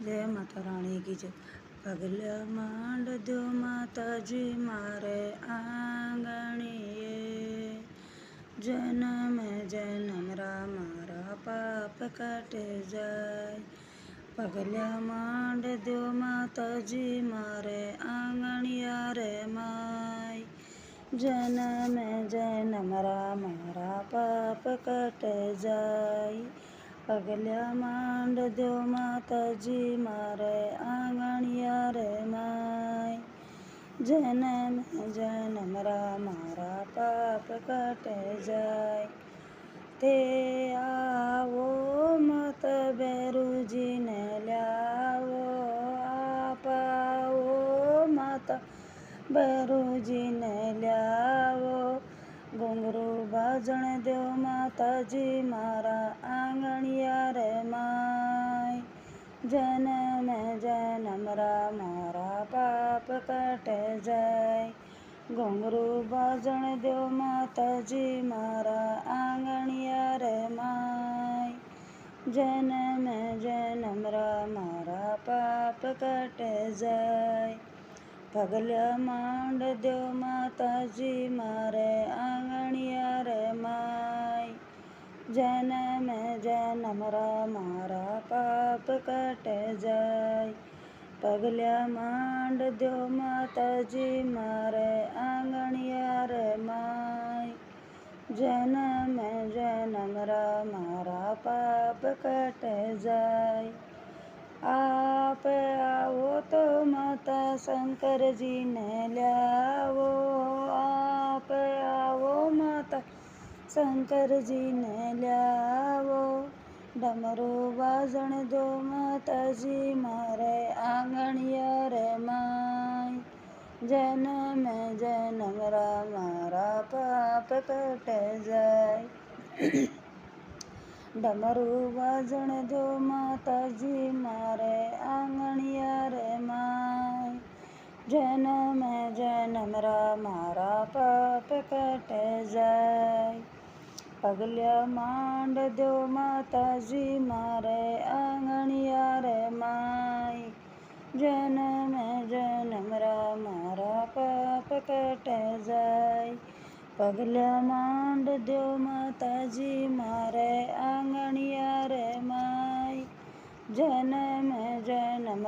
જય માતા રાણી કી જય. પગલા માંડ દો માતાજી મારે આંગણીએ, જન્મ જન્મ મારા પાપ કાટે જાય. પગલા માંડ દો માતાજી મારે આંગણિયા રે માય, જન્મ જન્મ મારા પાપ કાટે જાય. પગલા માંડ દો માતાજી મારે આંગણિયા રે માય, જન્મ જન્મ મારા પાપ કાટે જાય. તે આવો મત બેરુજીને લાવો, આપાવો માતા બેરુજીને લાવો. ઘુંઘરું બાજણ દો માતાજી મારા આંગણિયા રે માય, જન્મ જન્મ મારા પાપ કાટે જાય. ઘુંઘરું બાજણ દો માતાજી મારા આંગણિયા રે માય, જન્મ જન્મ મારા પાપ કાટે જાય. પગલા માંડ દો માતાજી મારે આંગણિયા રે માય, જન્મ જન્મ મારા પાપ કાટે જાય. પગલા માંડ દો માતાજી મારે આંગણિયા રે માય, જન્મ જન્મ મારા પાપ કાટે જાય. આપ આવો તો માતા શંકરજીને લાવો, આપ આવો માતા શંકરજીને લાવો. ડમરું વાજણ દો માતાજી મારે આંગણિયા રે માય, જન્મ જન્મ મારા પાપ કાટે જાય. ડમરું વાજણ દો માતાજી મારે આંગણિયા રે માય, જન્મ જન્મ મારા પાપ કાટે જાય. પગલા માંડ દો માતાજી મારે આંગણિયા રે માય, જન્મ જન્મ મારા પાપ કાટે જાય. પગલા માંડ દો માતાજી મારે આંગણિયા રે માય, જન્મ જન્મ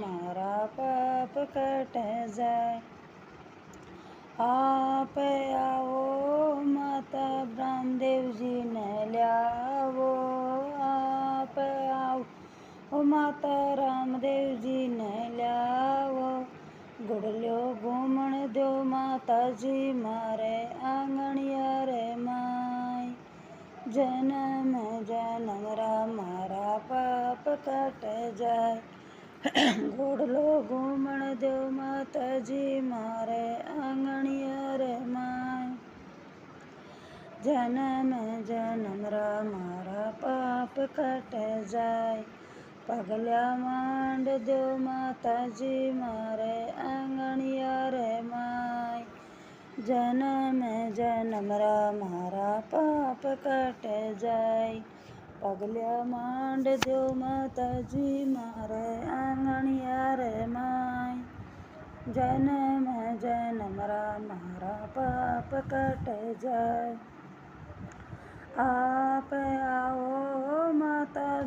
મારા પાપ કાટે જાય. આપ આવો માતા બ્રહ્મદેવજીને લાવો, આપ આવો માતા રામદેવજીને લાવો. ઘોડલો ઘૂમણ દો માતાજી મારે આંગણિયા રે માય, જન્મ જન્મ મારા પાપ કાટે જાય. ઘોડલો ઘૂમણ દો માતાજી મારે આંગણિયા રે માય, જન્મ જન્મ મારા પાપ કાટે જાય. પગલા માંડ દો માતાજી મારે આંગણિયા રે માય, જન્મ જન્મ મારા પાપ કાટે જાય. પગલા માંડ દો માતાજી મારે આંગણિયા રે માય, જન્મ જન્મ મારા પાપ કાટે જાય. આપ આવો માતા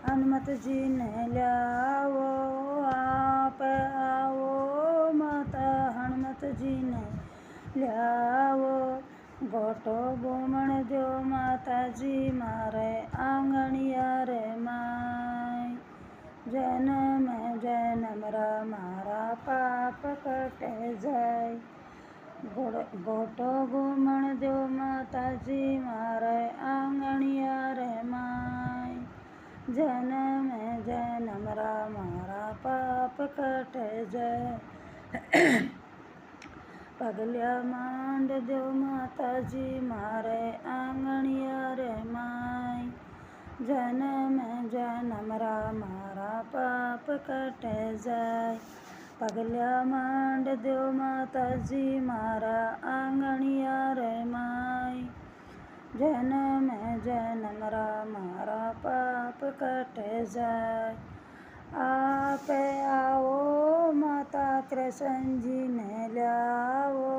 હનુમતજીને લાવો, આપ આવો માતા હનુમતજીને લાવો. ગોટો ઘૂમણ દો માતાજી મારે આંગણિયા રે માય, જન્મ જન્મ મારા પાપ કાટે જાય. ગોટો ઘૂમણ દો માતાજી મારે આંગણિયા રે માય, જન્મ જન્મ મારા પાપ કાટે જાય. પગલા માંડ દો માતાજી મારે આંગણિયા રે માય, જન્મ જન્મ મારા પાપ કાટે જાય. પગલા માંડ દો માતાજી મારા આંગણિયા રે માય, જન્મ જન્મ મારા પાપ કાટે જાય. કૃષ્ણજીને લાવો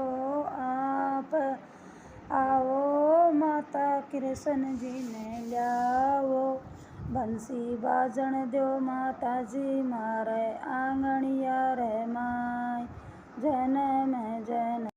આપ, આવો માતા કૃષ્ણજીને લાવો, બંસી બાજણ દો માતાજી મારે આંગણિયા રે માય, જનમ